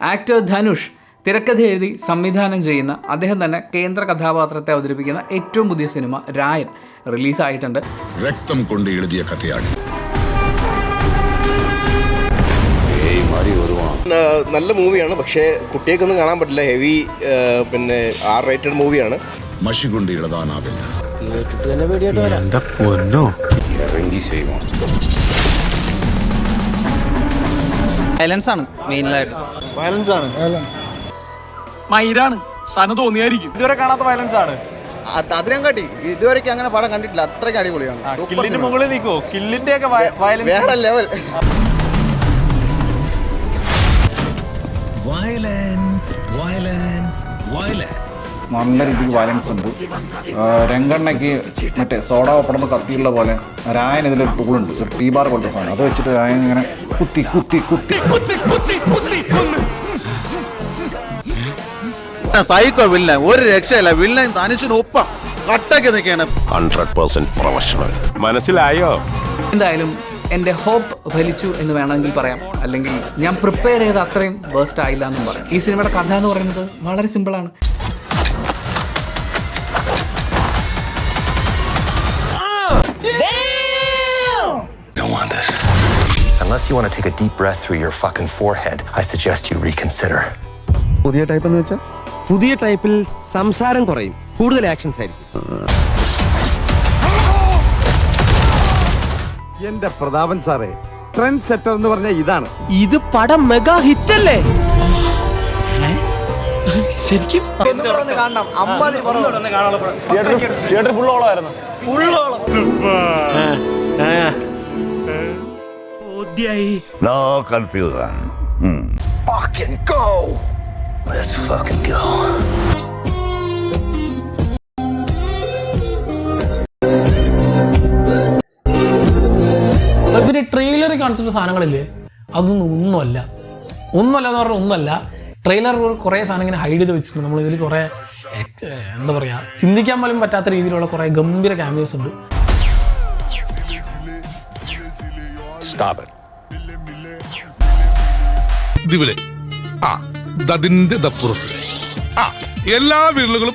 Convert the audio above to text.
Actor Dhanush തിരക്കഥ എഴുതി സംവിധാനം ചെയ്യുന്ന അദ്ദേഹം തന്നെ കേന്ദ്ര കഥാപാത്രത്തെ അവതരിപ്പിക്കുന്ന ഏറ്റവും പുതിയ സിനിമ രായൻ റിലീസായിട്ടുണ്ട്. രക്തം കൊണ്ട് എഴുതിയ കഥയാണ്. നല്ല മൂവിയാണ്, പക്ഷേ കുട്ടികൾക്കൊന്നും കാണാൻ പറ്റില്ല. ഹെവി R റേറ്റഡ് മൂവിയാണ്. മഷി കൊണ്ട് എഴുതാനാവില്ല. വയലൻസ് ആണ് മെയിനായിട്ട്. വയലൻസ് ആണ്, മൈരാണ് സാധനം തോന്നിയായിരിക്കും. ഇതുവരെ കാണാത്ത വയലൻസ് ആണ്. അതിനും കാട്ടി ഇതുവരെയ്ക്ക് അങ്ങനെ പടം കണ്ടിട്ടില്ല. അത്രയ്ക്ക് അടിപൊളിയാണ്. കില്ലിന്റെ മുകളിൽ നിൽക്കോ, കില്ലിന്റെ ഒക്കെ വയലൻസ് വേറെ ലെവൽ. നല്ല രീതിക്ക് വയലൻസ് ഉണ്ട്. രംഗണ്ണയ്ക്ക് മറ്റേ സോഡ പടന്ന് കത്തിയുള്ള പോലെ രായൻ ഇതിലൊരു ടൂളുണ്ട്, ഒരു ടീ ബാർ പോലത്തെ സാധനം. അത് വെച്ചിട്ട് രായൻ ഇങ്ങനെ കുത്തി കുത്തി കുത്തി സൈക്കോ വില്ലൻ, ഒരു രക്ഷയില്ല. വില്ലൻ തനിച്ചിനൊപ്പം കട്ടയ്ക്ക് നിൽക്കുകയാണ്. 100% പ്രൊഫഷണൽ. മനസ്സിലായോ? എന്തായാലും എൻ്റെ ഹോപ്പ് ഫലിച്ചു എന്ന് വേണമെങ്കിൽ പറയാം, അല്ലെങ്കിൽ ഞാൻ പ്രിപ്പയർ ചെയ്ത അത്രയും വേസ്റ്റ് ആയില്ല എന്നും പറയാം. ഈ സിനിമയുടെ കഥ എന്ന് പറയുന്നത് വളരെ സിമ്പിളാണ്. Unless you want to take a deep breath through your fucking forehead, I suggest you reconsider. പുതിയ ടൈപ്പ് എന്ന് വെച്ചാൽ പുതിയ ടൈപ്പിൽ സംസാരം കുറയും, കൂടുതൽ ആക്ഷൻസ് ആയിരിക്കും. എന്റെ പ്രതാപൻ സാറേ, ട്രെൻഡ് സെറ്റർ എന്ന് പറഞ്ഞ ഇതാണ്. ഇത് പടം മെഗാ ഹിറ്റ് അല്ലേ? ശരിക്കും കാണണം. Theatre ഫുള്ളോളായിരുന്നു. No confusion. Fucking go. Let's fucking go. പിന്നെ ട്രെയിലറിൽ കാണിച്ചിട്ട് സാധനങ്ങളില്ലേ, അതൊന്നും ഒന്നുമല്ല എന്ന് പറഞ്ഞാൽ ഒന്നുമല്ല. ട്രെയിലർ കുറേ സാധനം ഇങ്ങനെ ഹൈഡ് ചെയ്ത് വെച്ചിട്ടുണ്ട്. നമ്മൾ ഇതിൽ കുറേ എന്താ പറയുക, ചിന്തിക്കാൻ പോലും പറ്റാത്ത രീതിയിലുള്ള കുറേ ഗംഭീര ക്യാമിയോസ് ഉണ്ട്. എല്ലാ വീടുകളും